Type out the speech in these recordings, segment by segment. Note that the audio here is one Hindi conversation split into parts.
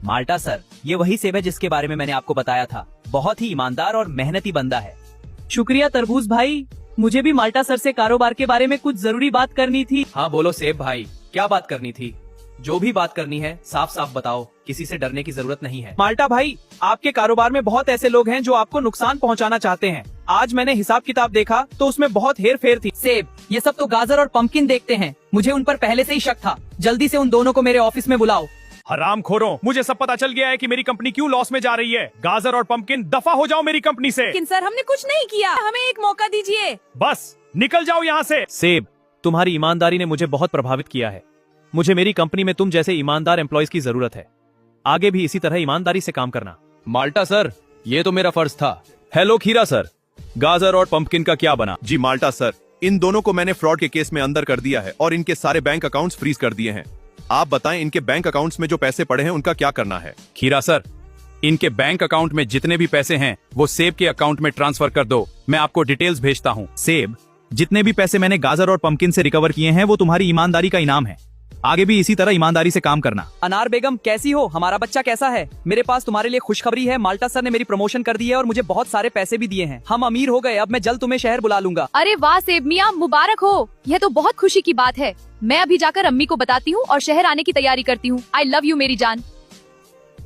माल्टा सर, ये वही सेब है जिसके बारे में मैंने आपको बताया था। बहुत ही ईमानदार और मेहनती बंदा है। शुक्रिया तरबूज भाई, मुझे भी माल्टा सर से कारोबार के बारे में कुछ जरूरी बात करनी थी। हाँ बोलो सेब भाई, क्या बात करनी थी? जो भी बात करनी है साफ साफ बताओ, किसी से डरने की जरूरत नहीं है। माल्टा भाई, आपके कारोबार में बहुत ऐसे लोग हैं जो आपको नुकसान पहुंचाना चाहते हैं। आज मैंने हिसाब किताब देखा तो उसमें बहुत हेर फेर थी। सेब, ये सब तो गाजर और पंपकिन देखते हैं, मुझे उन पर पहले से ही शक था। जल्दी से उन दोनों को मेरे ऑफिस में बुलाओ। हरामखोरों, मुझे सब पता चल गया है कि मेरी कंपनी क्यों लॉस में जा रही है। गाजर और पंपकिन, दफा हो जाओ मेरी कंपनी से। लेकिन सर, हमने कुछ नहीं किया, हमें एक मौका दीजिए। बस निकल जाओ यहाँ से। सेब, तुम्हारी ईमानदारी ने मुझे बहुत प्रभावित किया है। मुझे मेरी कंपनी में तुम जैसे ईमानदार एम्प्लॉयज की जरूरत है। आगे भी इसी तरह ईमानदारी से काम करना। माल्टा सर, ये तो मेरा फर्ज था। हेलो खीरा सर, गाजर और पंपकिन का क्या बना? जी माल्टा सर, इन दोनों को मैंने फ्रॉड के केस में अंदर कर दिया है और इनके सारे बैंक अकाउंट्स फ्रीज कर दिए हैं। आप बताएं, इनके बैंक अकाउंट्स में जो पैसे पड़े हैं उनका क्या करना है? खीरा सर, इनके बैंक अकाउंट में जितने भी पैसे हैं वो सेब के अकाउंट में ट्रांसफर कर दो। मैं आपको डिटेल्स भेजता हूँ। सेब, जितने भी पैसे मैंने गाजर और पंपकिन से रिकवर किए हैं वो तुम्हारी ईमानदारी का इनाम है। आगे भी इसी तरह ईमानदारी से काम करना। अनार बेगम, कैसी हो? हमारा बच्चा कैसा है? मेरे पास तुम्हारे लिए खुशखबरी है। माल्टा सर ने मेरी प्रमोशन कर दी है और मुझे बहुत सारे पैसे भी दिए हैं। हम अमीर हो गए। अब मैं जल्द तुम्हें शहर बुला लूंगा। अरे वाह सेब मियाँ, मुबारक हो। यह तो बहुत खुशी की बात है। मैं अभी जाकर अम्मी को बताती हूँ और शहर आने की तैयारी करती हूँ। आई लव यू मेरी जान।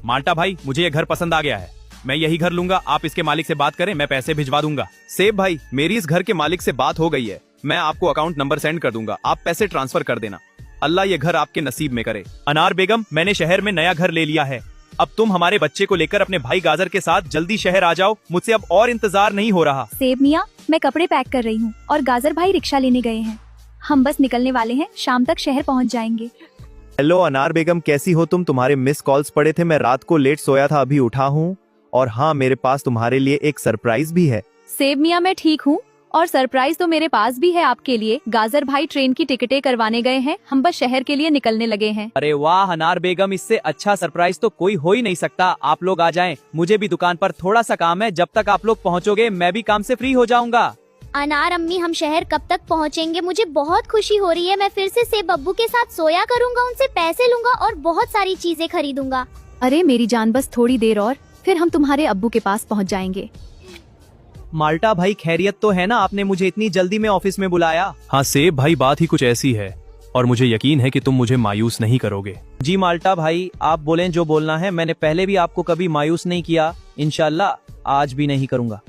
माल्टा भाई, मुझे ये घर पसंद आ गया है। मैं यही घर लूंगा। आप इसके मालिक से बात करें, मैं पैसे भिजवा दूंगा। सेब भाई, मेरी इस घर के मालिक से बात हो गई है। मैं आपको अकाउंट नंबर सेंड कर दूंगा, आप पैसे ट्रांसफर कर देना। अल्लाह ये घर आपके नसीब में करे। अनार बेगम, मैंने शहर में नया घर ले लिया है। अब तुम हमारे बच्चे को लेकर अपने भाई गाजर के साथ जल्दी शहर आ जाओ। मुझसे अब और इंतजार नहीं हो रहा। सेब मियाँ, मैं कपड़े पैक कर रही हूँ और गाजर भाई रिक्शा लेने गए हैं। हम बस निकलने वाले हैं, शाम तक शहर पहुँच जाएंगे। हेलो अनार बेगम, कैसी हो तुम? तुम्हारे मिस कॉल्स पड़े थे, मैं रात को लेट सोया था, अभी उठा हूँ। और हाँ, मेरे पास तुम्हारे लिए एक सरप्राइज भी है। सेब मियाँ, मैं ठीक हूँ और सरप्राइज तो मेरे पास भी है आपके लिए। गाजर भाई ट्रेन की टिकटें करवाने गए हैं, हम बस शहर के लिए निकलने लगे हैं। अरे वाह अनार बेगम, इससे अच्छा सरप्राइज तो कोई हो ही नहीं सकता। आप लोग आ जाएं, मुझे भी दुकान पर थोड़ा सा काम है। जब तक आप लोग पहुंचोगे मैं भी काम से फ्री हो जाऊंगा। अनार अम्मी, हम शहर कब तक पहुंचेंगे? मुझे बहुत खुशी हो रही है। मैं फिर से सेब अब्बू के साथ सोया करूंगा, उनसे पैसे लूंगा और बहुत सारी चीजें खरीदूंगा। अरे मेरी जान, बस थोड़ी देर और फिर हम तुम्हारे अब्बू के पास पहुँच जाएंगे। माल्टा भाई, खैरियत तो है ना? आपने मुझे इतनी जल्दी में ऑफिस में बुलाया। हाँ सेब भाई, बात ही कुछ ऐसी है और मुझे यकीन है कि तुम मुझे मायूस नहीं करोगे। जी माल्टा भाई, आप बोलें जो बोलना है। मैंने पहले भी आपको कभी मायूस नहीं किया, इंशाल्लाह आज भी नहीं करूंगा।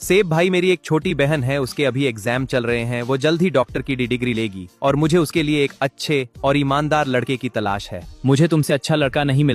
सेब भाई, मेरी एक छोटी बहन है, उसके अभी एग्जाम चल रहे हैं। वो जल्द ही डॉक्टर की डिग्री लेगी और मुझे उसके लिए एक अच्छे और ईमानदार लड़के की तलाश है। मुझे तुमसे अच्छा लड़का नहीं मिल